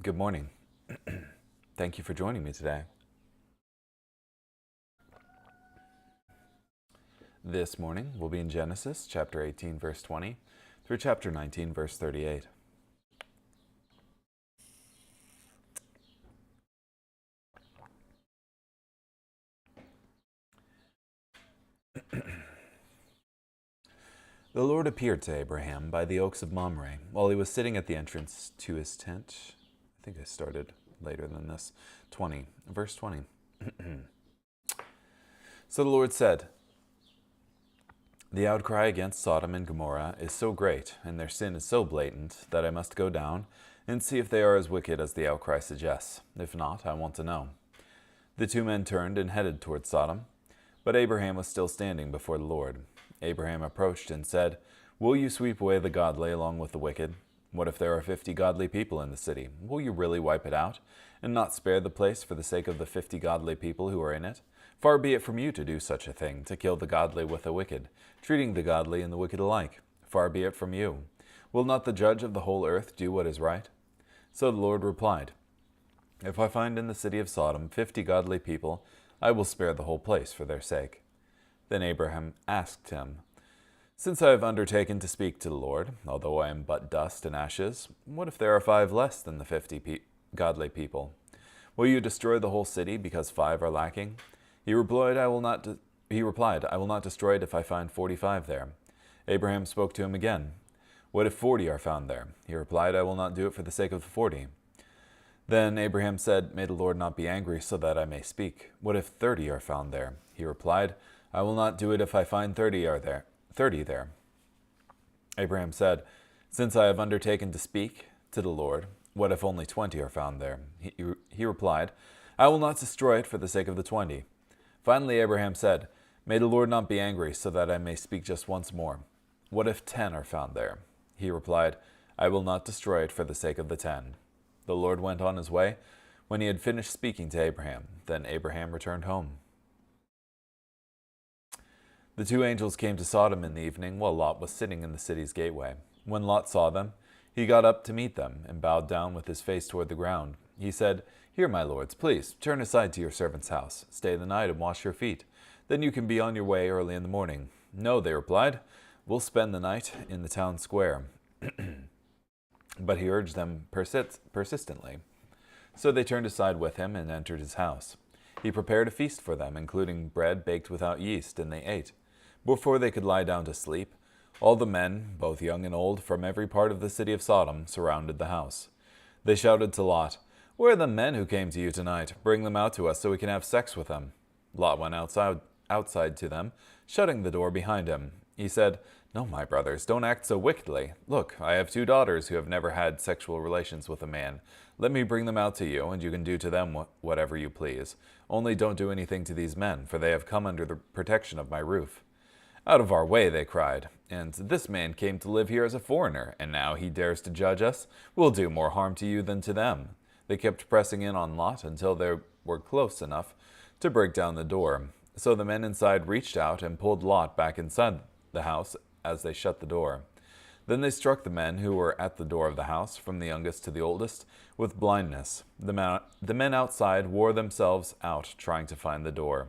Good morning. Thank you for joining me today. This morning we'll be in Genesis chapter 18, verse 20 through chapter 19, verse 38. The Lord appeared to Abraham by the oaks of Mamre while he was sitting at the entrance to his tent. I think I started later than this. Verse 20. So the Lord said, "The outcry against Sodom and Gomorrah is so great, and their sin is so blatant, that I must go down and see if they are as wicked as the outcry suggests. If not, I want to know." The two men turned and headed toward Sodom, but Abraham was still standing before the Lord. Abraham approached and said, "Will you sweep away the godly along with the wicked? What if there are 50 godly people in the city? Will you really wipe it out, and not spare the place for the sake of the 50 godly people who are in it? Far be it from you to do such a thing, to kill the godly with the wicked, treating the godly and the wicked alike. Far be it from you. Will not the judge of the whole earth do what is right?" So the Lord replied, "If I find in the city of Sodom 50 godly people, I will spare the whole place for their sake." Then Abraham asked him, "Since I have undertaken to speak to the Lord, although I am but dust and ashes, what if there are 5 less than the 50 godly people? Will you destroy the whole city because 5 are lacking?" He replied, "I will not destroy it if I find 45 there." Abraham spoke to him again. "What if 40 are found there?" He replied, "I will not do it for the sake of the 40." Then Abraham said, "May the Lord not be angry so that I may speak. What if 30 are found there?" He replied, "I will not do it if I find 30 there." Abraham said, "Since I have undertaken to speak to the Lord, what if only 20 are found there?" He replied, "I will not destroy it for the sake of the 20." Finally Abraham said, "May the Lord not be angry so that I may speak just once more. What if 10 are found there?" He replied, "I will not destroy it for the sake of the 10." The Lord went on his way when he had finished speaking to Abraham. Then Abraham returned home. The 2 angels came to Sodom in the evening while Lot was sitting in the city's gateway. When Lot saw them, he got up to meet them and bowed down with his face toward the ground. He said, "Here, my lords, please turn aside to your servant's house. Stay the night and wash your feet. Then you can be on your way early in the morning." "No," they replied, "we'll spend the night in the town square." But he urged them persistently. So they turned aside with him and entered his house. He prepared a feast for them, including bread baked without yeast, and they ate. Before they could lie down to sleep, all the men, both young and old, from every part of the city of Sodom, surrounded the house. They shouted to Lot, "Where are the men who came to you tonight? Bring them out to us so we can have sex with them." Lot went outside to them, shutting the door behind him. He said, "No, my brothers, don't act so wickedly. Look, I have 2 daughters who have never had sexual relations with a man. Let me bring them out to you, and you can do to them whatever you please. Only don't do anything to these men, for they have come under the protection of my roof." "Out of our way," they cried. "And this man came to live here as a foreigner, and now he dares to judge us. We'll do more harm to you than to them." They kept pressing in on Lot until they were close enough to break down the door. So the men inside reached out and pulled Lot back inside the house as they shut the door. Then they struck the men who were at the door of the house, from the youngest to the oldest, with blindness. The men outside wore themselves out trying to find the door.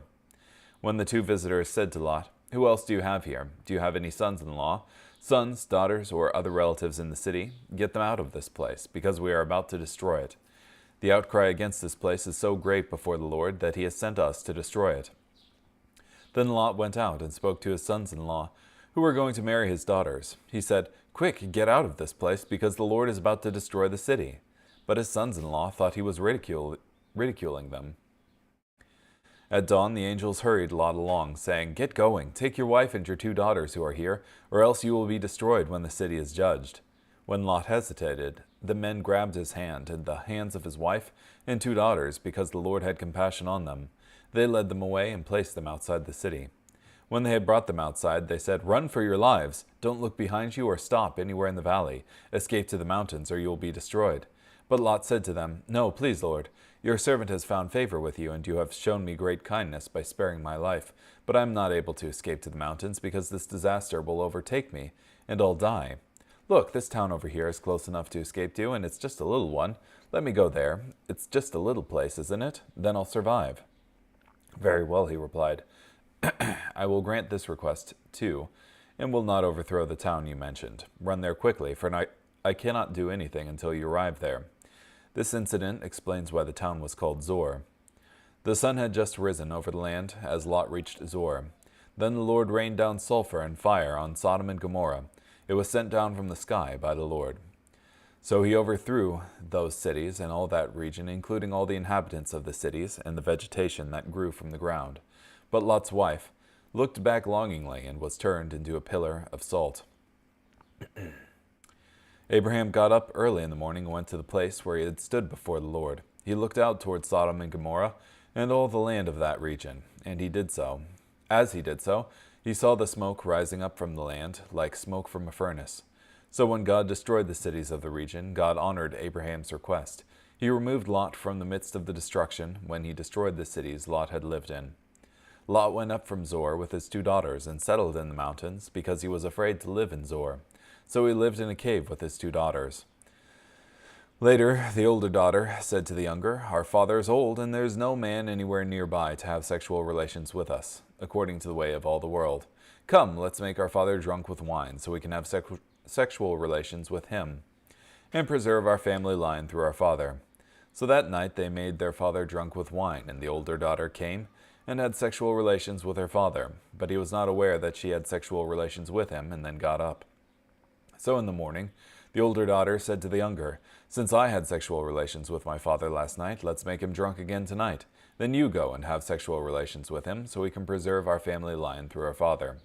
When the 2 visitors said to Lot, "Who else do you have here? Do you have any sons-in-law, sons, daughters, or other relatives in the city? Get them out of this place, because we are about to destroy it. The outcry against this place is so great before the Lord that he has sent us to destroy it." Then Lot went out and spoke to his sons-in-law, who were going to marry his daughters. He said, "Quick, get out of this place, because the Lord is about to destroy the city." But his sons-in-law thought he was ridiculing them. At dawn, the angels hurried Lot along, saying, "Get going, take your wife and your 2 daughters who are here, or else you will be destroyed when the city is judged." When Lot hesitated, the men grabbed his hand and the hands of his wife and 2 daughters, because the Lord had compassion on them. They led them away and placed them outside the city. When they had brought them outside, they said, "Run for your lives! Don't look behind you or stop anywhere in the valley. Escape to the mountains, or you will be destroyed." But Lot said to them, "No, please, Lord. Your servant has found favor with you, and you have shown me great kindness by sparing my life. But I am not able to escape to the mountains, because this disaster will overtake me, and I'll die. Look, this town over here is close enough to escape to, and it's just a little one. Let me go there. It's just a little place, isn't it? Then I'll survive." "Very well," he replied. "I will grant this request, too, and will not overthrow the town you mentioned. Run there quickly, for I cannot do anything until you arrive there." This incident explains why the town was called Zor. The sun had just risen over the land as Lot reached Zor. Then the Lord rained down sulfur and fire on Sodom and Gomorrah. It was sent down from the sky by the Lord. So he overthrew those cities and all that region, including all the inhabitants of the cities and the vegetation that grew from the ground. But Lot's wife looked back longingly and was turned into a pillar of salt. Abraham got up early in the morning and went to the place where he had stood before the Lord. He looked out toward Sodom and Gomorrah and all the land of that region, and he did so. As he did so, he saw the smoke rising up from the land, like smoke from a furnace. So when God destroyed the cities of the region, God honored Abraham's request. He removed Lot from the midst of the destruction when he destroyed the cities Lot had lived in. Lot went up from Zor with his 2 daughters and settled in the mountains because he was afraid to live in Zor. So he lived in a cave with his 2 daughters. Later, the older daughter said to the younger, "Our father is old, and there is no man anywhere nearby to have sexual relations with us, according to the way of all the world. Come, let's make our father drunk with wine, so we can have sexual relations with him, and preserve our family line through our father." So that night they made their father drunk with wine, and the older daughter came and had sexual relations with her father, but he was not aware that she had sexual relations with him, and then got up. So in the morning, the older daughter said to the younger, "Since I had sexual relations with my father last night, let's make him drunk again tonight. Then you go and have sexual relations with him, so we can preserve our family line through our father."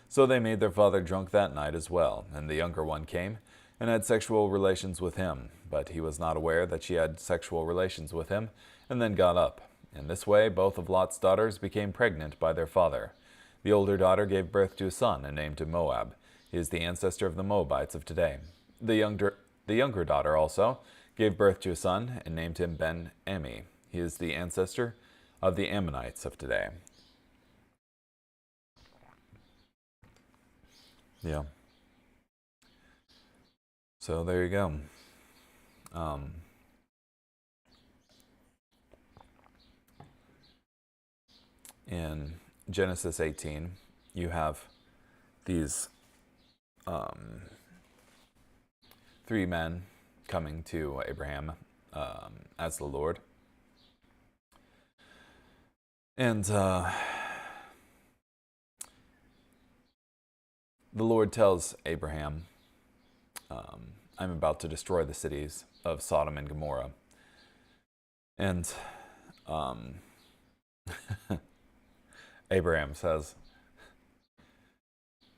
So they made their father drunk that night as well, and the younger one came and had sexual relations with him, but he was not aware that she had sexual relations with him, and then got up. In this way, both of Lot's daughters became pregnant by their father. The older daughter gave birth to a son and named him Moab. He is the ancestor of the Moabites of today. The younger daughter also gave birth to a son and named him Ben-Ami. He is the ancestor of the Ammonites of today. Yeah. So there you go. In Genesis 18, you have these 3 men coming to Abraham as the Lord. And the Lord tells Abraham, "I'm about to destroy the cities of Sodom and Gomorrah." And Abraham says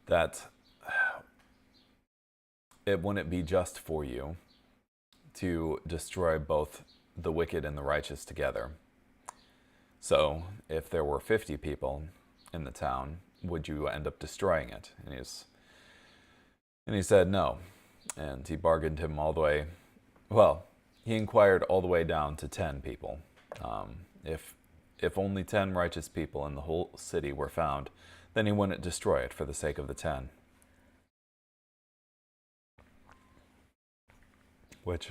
that it wouldn't be just for you to destroy both the wicked and the righteous together. So if there were 50 people in the town, would you end up destroying it? And he said no. And he bargained him all the way, he inquired all the way down to 10 people. If only 10 righteous people in the whole city were found, then he wouldn't destroy it for the sake of the 10. Which,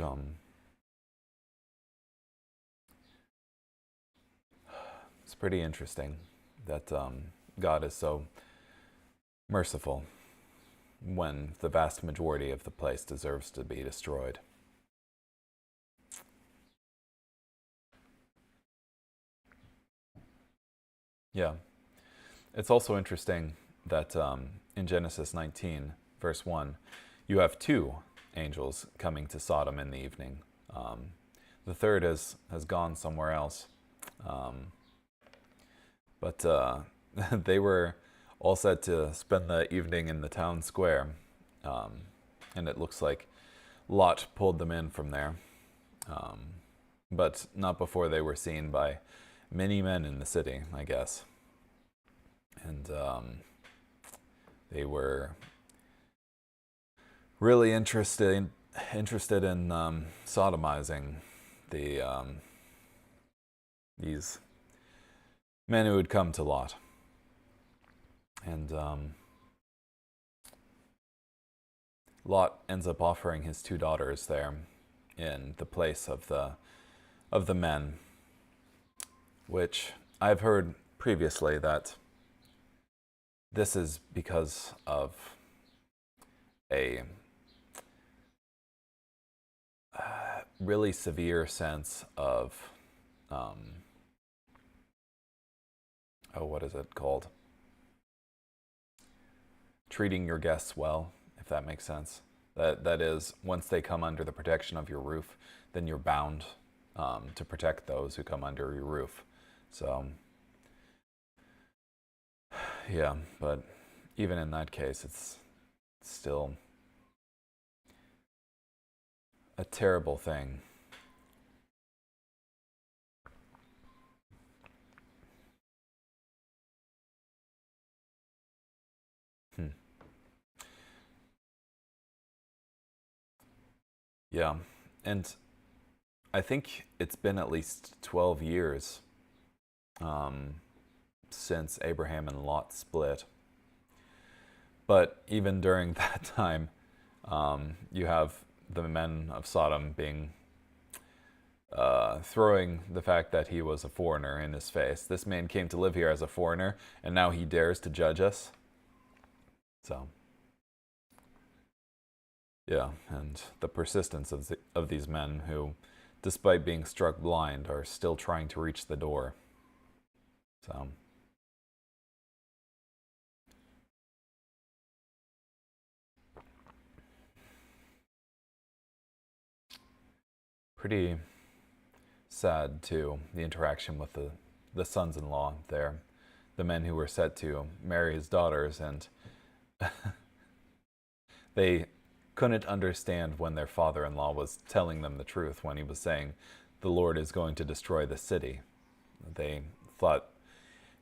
it's pretty interesting that God is so merciful when the vast majority of the place deserves to be destroyed. Yeah. It's also interesting that in Genesis 19, verse 1, you have 2 angels coming to Sodom in the evening. The third has gone somewhere else. But they were all set to spend the evening in the town square. And it looks like Lot pulled them in from there. But not before they were seen by many men in the city, I guess. And they were really interested in sodomizing these men who had come to Lot. And Lot ends up offering his two daughters there in the place of the men, which I've heard previously that this is because of a really severe sense of, what is it called? Treating your guests well, if that makes sense. That is, once they come under the protection of your roof, then you're bound to protect those who come under your roof. So, yeah, but even in that case, it's still a terrible thing. Hmm. Yeah, and I think it's been at least 12 years since Abraham and Lot split. But even during that time, you have the men of Sodom being throwing the fact that he was a foreigner in his face. This man came to live here as a foreigner, and now he dares to judge us. So, yeah, and the persistence of these men who, despite being struck blind, are still trying to reach the door. So, pretty sad, too, the interaction with the sons-in-law there, the men who were set to marry his daughters, and they couldn't understand when their father-in-law was telling them the truth, when he was saying, the Lord is going to destroy the city. They thought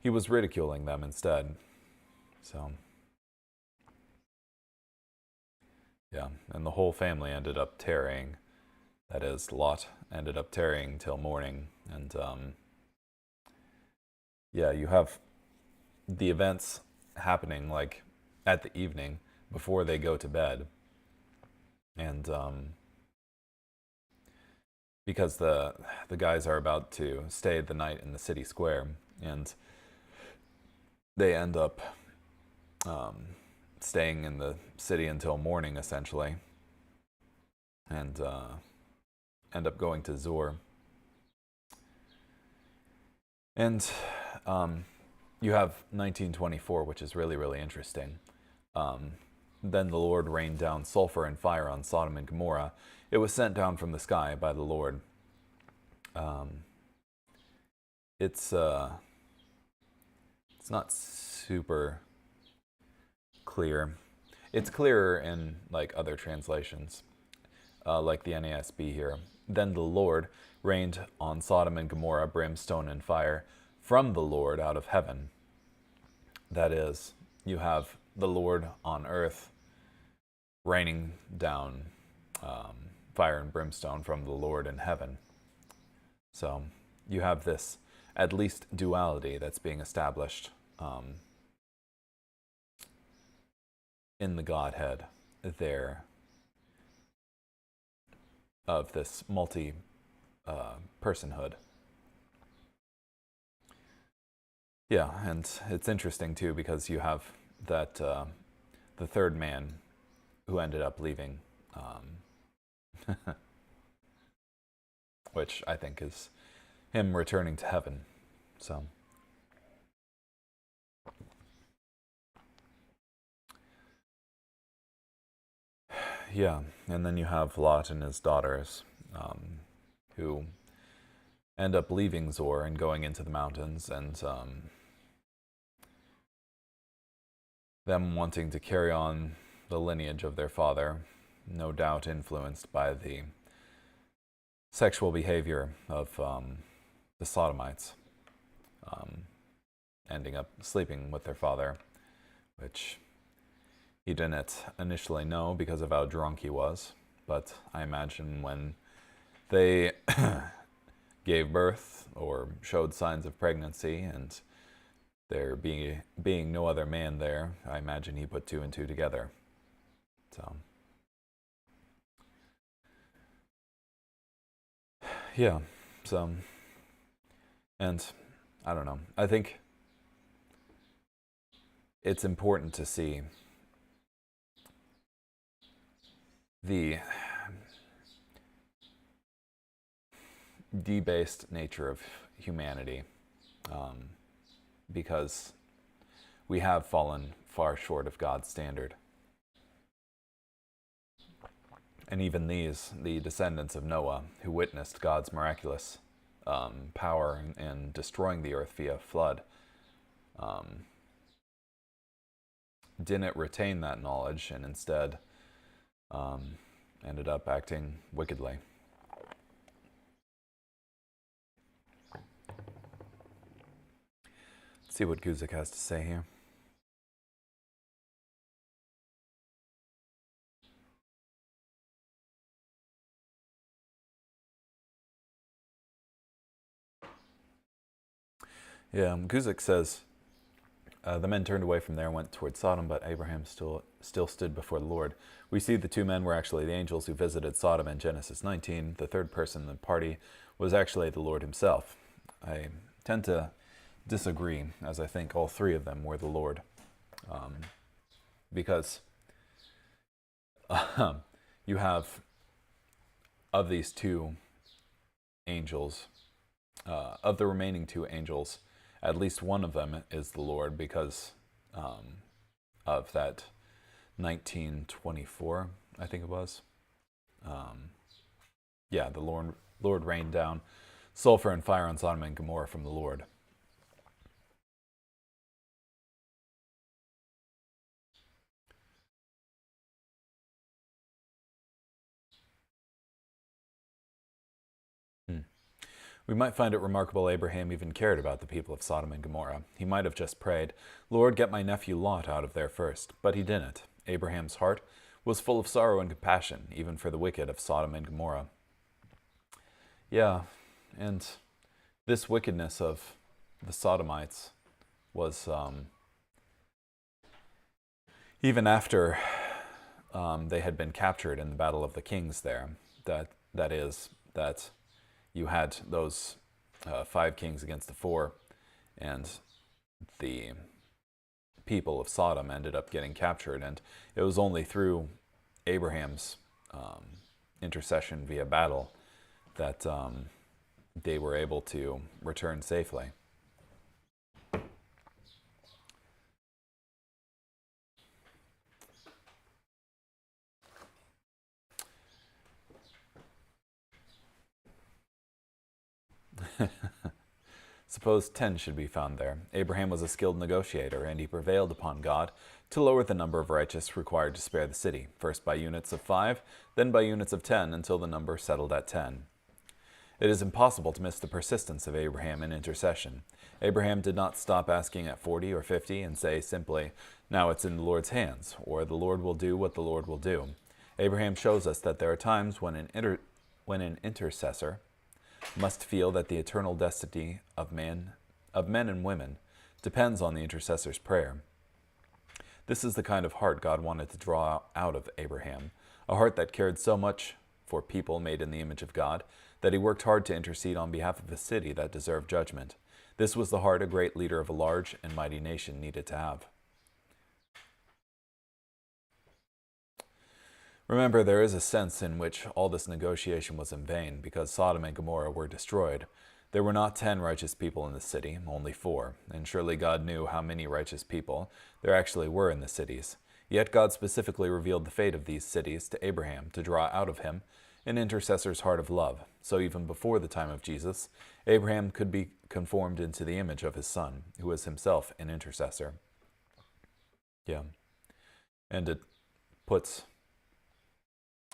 he was ridiculing them instead. So, yeah, and the whole family ended up tarrying. That is, Lot ended up tarrying till morning. And, yeah, you have the events happening, like, at the evening, before they go to bed. And, because the guys are about to stay the night in the city square, and they end up staying in the city until morning, essentially, and end up going to Zoar. And you have 1924, which is really, really interesting. Then the Lord rained down sulfur and fire on Sodom and Gomorrah. It was sent down from the sky by the Lord. It's not super clear. It's clearer in like other translations, like the NASB here. Then the Lord rained on Sodom and Gomorrah brimstone and fire from the Lord out of heaven. That is, you have the Lord on earth raining down fire and brimstone from the Lord in heaven. So you have this at least duality that's being established in the Godhead there, of this multi-personhood. Yeah, and it's interesting too because you have that the third man who ended up leaving, which I think is him returning to heaven. So, yeah, and then you have Lot and his daughters, who end up leaving Zoar and going into the mountains, and them wanting to carry on the lineage of their father, no doubt influenced by the sexual behavior of the Sodomites, ending up sleeping with their father, which he didn't initially know because of how drunk he was. But I imagine when they gave birth or showed signs of pregnancy and there being no other man there, I imagine he put two and two together. So, Yeah, so, and I don't know. I think it's important to see the debased nature of humanity, um, because we have fallen far short of God's standard. And even these, the descendants of Noah, who witnessed God's miraculous power in destroying the earth via flood, didn't retain that knowledge and instead ended up acting wickedly. Let's see what Guzik has to say here. Yeah, Guzik says, the men turned away from there and went toward Sodom, but Abraham still stood before the Lord. We see the two men were actually the angels who visited Sodom in Genesis 19. The third person in the party was actually the Lord himself. I tend to disagree, as I think all three of them were the Lord. Because you have, of these two angels, of the remaining two angels, at least one of them is the Lord because of that 1924, I think it was. Yeah, the Lord rained down sulfur and fire on Sodom and Gomorrah from the Lord. We might find it remarkable Abraham even cared about the people of Sodom and Gomorrah. He might have just prayed, Lord, get my nephew Lot out of there first. But he didn't. Abraham's heart was full of sorrow and compassion, even for the wicked of Sodom and Gomorrah. Yeah, and this wickedness of the Sodomites was even after they had been captured in the Battle of the Kings there. That is, that you had those 5 kings against the 4, and the people of Sodom ended up getting captured. And it was only through Abraham's intercession via battle that they were able to return safely. Suppose 10 should be found there. Abraham was a skilled negotiator, and he prevailed upon God to lower the number of righteous required to spare the city, first by units of 5, then by units of 10, until the number settled at 10. It is impossible to miss the persistence of Abraham in intercession. Abraham did not stop asking at 40 or 50 and say simply, now it's in the Lord's hands, or the Lord will do what the Lord will do. Abraham shows us that there are times when an intercessor must feel that the eternal destiny of men and women depends on the intercessor's prayer. This is the kind of heart God wanted to draw out of Abraham, a heart that cared so much for people made in the image of God that he worked hard to intercede on behalf of a city that deserved judgment. This was the heart a great leader of a large and mighty nation needed to have. Remember, there is a sense in which all this negotiation was in vain, because Sodom and Gomorrah were destroyed. There were not 10 righteous people in the city, only 4, and surely God knew how many righteous people there actually were in the cities. Yet God specifically revealed the fate of these cities to Abraham to draw out of him an intercessor's heart of love. So even before the time of Jesus, Abraham could be conformed into the image of his son, who was himself an intercessor. Yeah. And it puts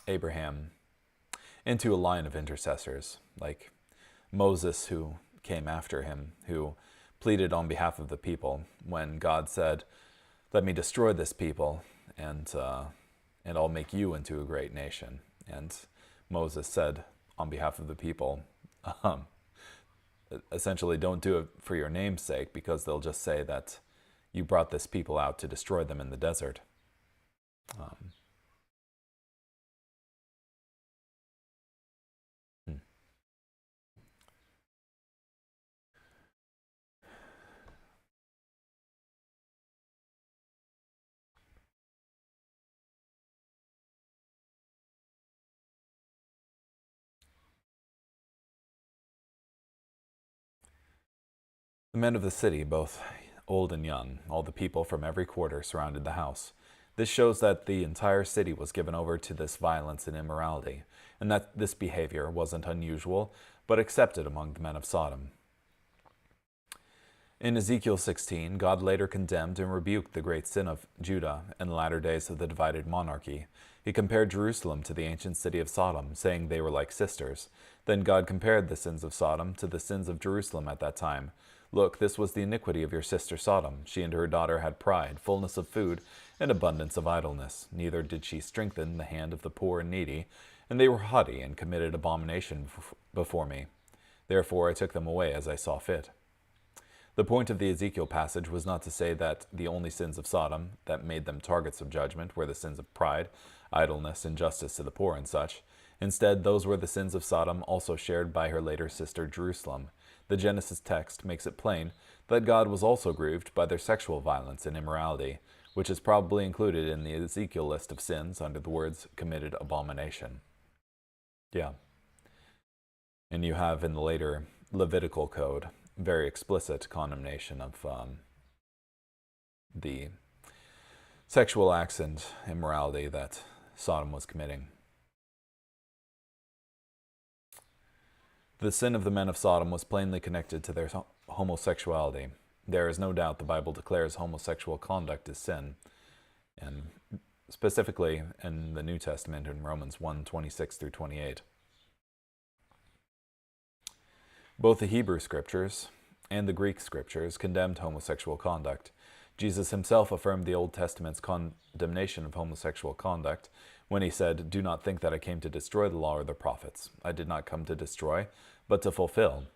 Abraham into a line of intercessors, like Moses, who came after him, who pleaded on behalf of the people when God said, let me destroy this people, and I'll make you into a great nation. And Moses said on behalf of the people, essentially, don't do it for your name's sake, because they'll just say that you brought this people out to destroy them in the desert. The men of the city, both old and young, all the people from every quarter, surrounded the house. This shows that the entire city was given over to this violence and immorality, and that this behavior wasn't unusual, but accepted among the men of Sodom. In Ezekiel 16, God later condemned and rebuked the great sin of Judah in the latter days of the divided monarchy. He compared Jerusalem to the ancient city of Sodom, saying they were like sisters. Then God compared the sins of Sodom to the sins of Jerusalem at that time. Look, this was the iniquity of your sister Sodom. She and her daughter had pride, fullness of food, and abundance of idleness. Neither did she strengthen the hand of the poor and needy, and they were haughty and committed abomination before me. Therefore I took them away as I saw fit. The point of the Ezekiel passage was not to say that the only sins of Sodom that made them targets of judgment were the sins of pride, idleness, injustice to the poor, and such. Instead, those were the sins of Sodom also shared by her later sister Jerusalem. The Genesis text makes it plain that God was also grieved by their sexual violence and immorality, which is probably included in the Ezekiel list of sins under the words committed abomination. Yeah. And you have in the later Levitical code very explicit condemnation of the sexual acts and immorality that Sodom was committing. The sin of the men of Sodom was plainly connected to their homosexuality. There is no doubt the Bible declares homosexual conduct as sin, and specifically in the New Testament in Romans 1:26 through 28. Both the Hebrew scriptures and the Greek scriptures condemned homosexual conduct. Jesus himself affirmed the Old Testament's condemnation of homosexual conduct when he said, "Do not think that I came to destroy the law or the prophets. I did not come to destroy, but to fulfill."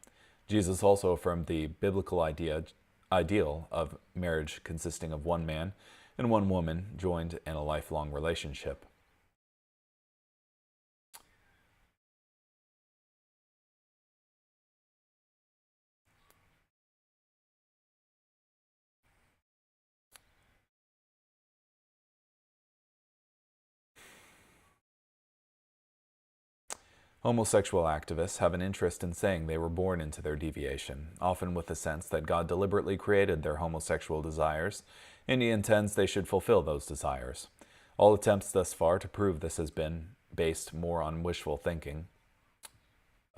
Jesus also affirmed the biblical ideal of marriage consisting of one man and one woman joined in a lifelong relationship. Homosexual activists have an interest in saying they were born into their deviation, often with the sense that God deliberately created their homosexual desires, and he intends they should fulfill those desires. All attempts thus far to prove this has been based more on wishful thinking.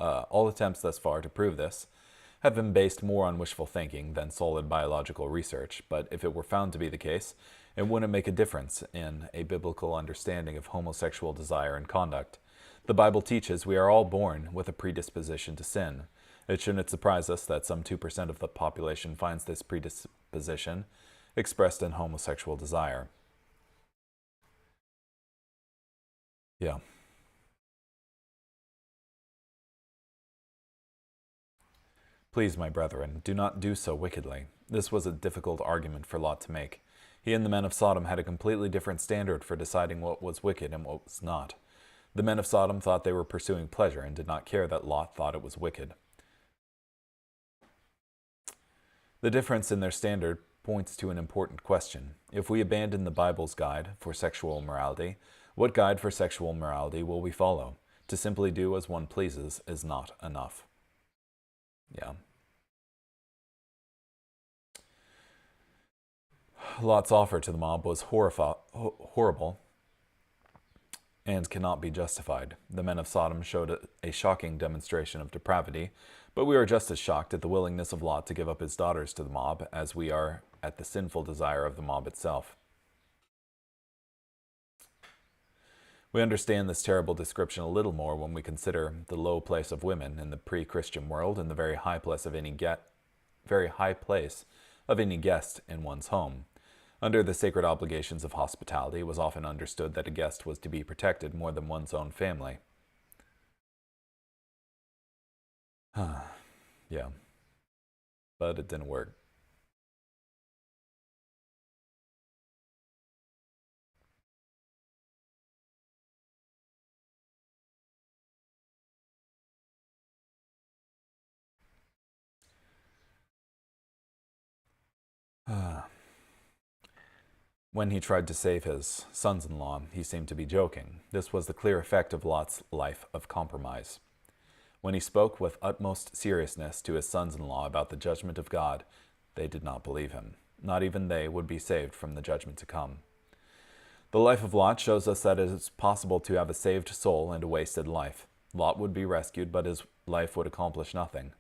All attempts thus far to prove this have been based more on wishful thinking than solid biological research, but if it were found to be the case, it wouldn't make a difference in a biblical understanding of homosexual desire and conduct. The Bible teaches we are all born with a predisposition to sin. It shouldn't surprise us that some 2% of the population finds this predisposition expressed in homosexual desire. Yeah. Please, my brethren, do not do so wickedly. This was a difficult argument for Lot to make. He and the men of Sodom had a completely different standard for deciding what was wicked and what was not. The men of Sodom thought they were pursuing pleasure and did not care that Lot thought it was wicked. The difference in their standard points to an important question. If we abandon the Bible's guide for sexual morality, what guide for sexual morality will we follow? To simply do as one pleases is not enough. Yeah. Lot's offer to the mob was horrible and cannot be justified. The men of Sodom showed a shocking demonstration of depravity, but we are just as shocked at the willingness of Lot to give up his daughters to the mob as we are at the sinful desire of the mob itself. We understand this terrible description a little more when we consider the low place of women in the pre-Christian world and the very high place of any guest in one's home. Under the sacred obligations of hospitality, it was often understood that a guest was to be protected more than one's own family. Yeah. But it didn't work. When he tried to save his sons-in-law, he seemed to be joking. This was the clear effect of Lot's life of compromise. When he spoke with utmost seriousness to his sons-in-law about the judgment of God, they did not believe him. Not even they would be saved from the judgment to come. The life of Lot shows us that it is possible to have a saved soul and a wasted life. Lot would be rescued, but his life would accomplish nothing.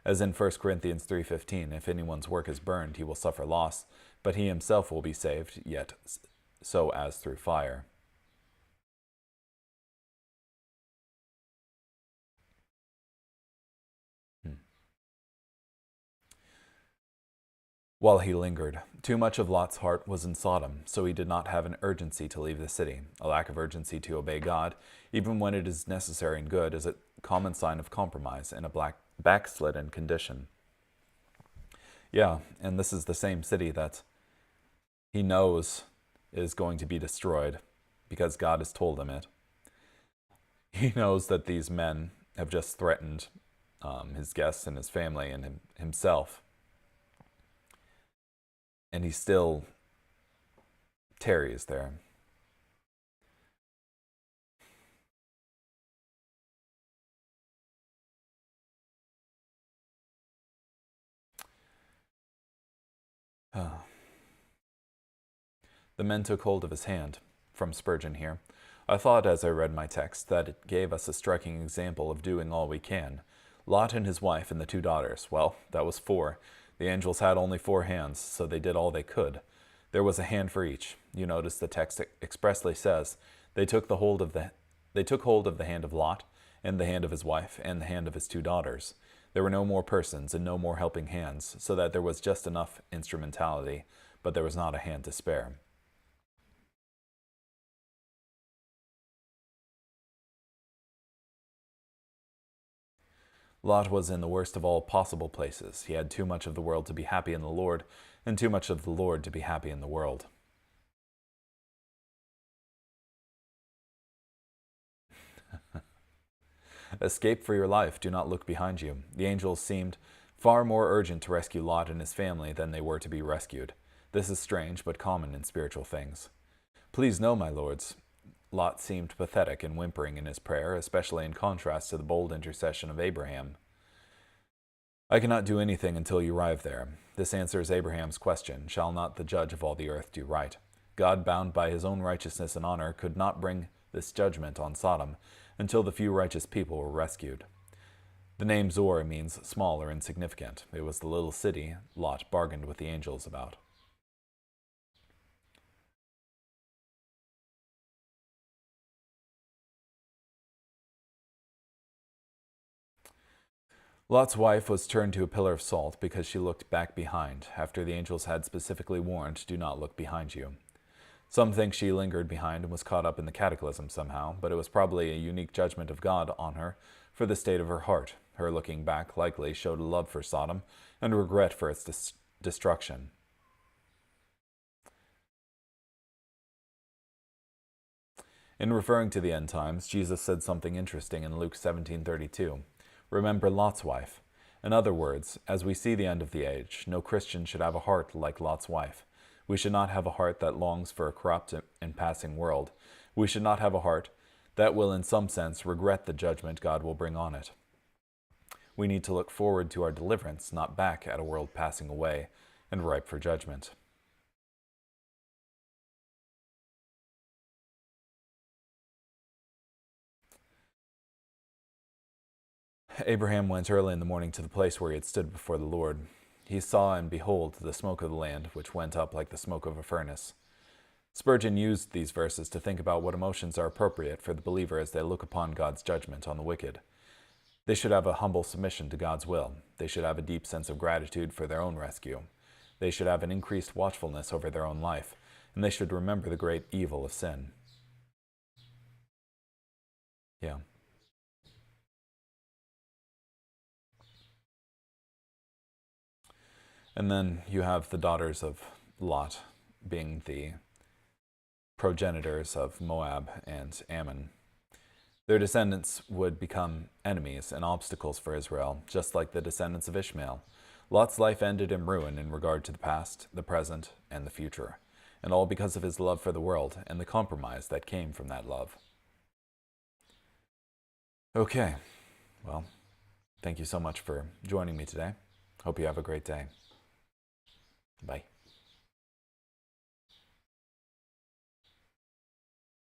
As in 1 Corinthians 3:15, if anyone's work is burned, he will suffer loss, but he himself will be saved, yet so as through fire. While he lingered, too much of Lot's heart was in Sodom, so he did not have an urgency to leave the city. A lack of urgency to obey God, even when it is necessary and good, is a common sign of compromise and a backslidden condition. Yeah, and this is the same city that he knows is going to be destroyed because God has told him it. He knows that these men have just threatened his guests and his family and himself. And he still tarries there. The men took hold of his hand, from Spurgeon here. I thought as I read my text that it gave us a striking example of doing all we can. Lot and his wife and the 2 daughters, well, that was 4. The angels had only 4 hands, so they did all they could. There was a hand for each. You notice the text expressly says, they took hold of the hand of Lot, and the hand of his wife, and the hand of his 2 daughters. There were no more persons and no more helping hands, so that there was just enough instrumentality, but there was not a hand to spare. Lot was in the worst of all possible places. He had too much of the world to be happy in the Lord, and too much of the Lord to be happy in the world. Escape for your life. Do not look behind you. The angels seemed far more urgent to rescue Lot and his family than they were to be rescued. This is strange, but common in spiritual things. Please know, my lords, Lot seemed pathetic and whimpering in his prayer, especially in contrast to the bold intercession of Abraham. I cannot do anything until you arrive there. This answers Abraham's question, shall not the judge of all the earth do right? God, bound by his own righteousness and honor, could not bring this judgment on Sodom until the few righteous people were rescued. The name Zor means small or insignificant. It was the little city Lot bargained with the angels about. Lot's wife was turned to a pillar of salt because she looked back behind, after the angels had specifically warned, do not look behind you. Some think she lingered behind and was caught up in the cataclysm somehow, but it was probably a unique judgment of God on her for the state of her heart. Her looking back likely showed a love for Sodom and regret for its destruction. In referring to the end times, Jesus said something interesting in Luke 17:32. Remember Lot's wife. In other words, as we see the end of the age, no Christian should have a heart like Lot's wife. We should not have a heart that longs for a corrupt and passing world. We should not have a heart that will in some sense regret the judgment God will bring on it. We need to look forward to our deliverance, not back at a world passing away and ripe for judgment. Abraham went early in the morning to the place where he had stood before the Lord. He saw and behold the smoke of the land, which went up like the smoke of a furnace. Spurgeon used these verses to think about what emotions are appropriate for the believer as they look upon God's judgment on the wicked. They should have a humble submission to God's will. They should have a deep sense of gratitude for their own rescue. They should have an increased watchfulness over their own life, and they should remember the great evil of sin. Yeah. And then you have the daughters of Lot being the progenitors of Moab and Ammon. Their descendants would become enemies and obstacles for Israel, just like the descendants of Ishmael. Lot's life ended in ruin in regard to the past, the present, and the future, and all because of his love for the world and the compromise that came from that love. Okay, Well, thank you so much for joining me today. Hope you have a great day. Bye.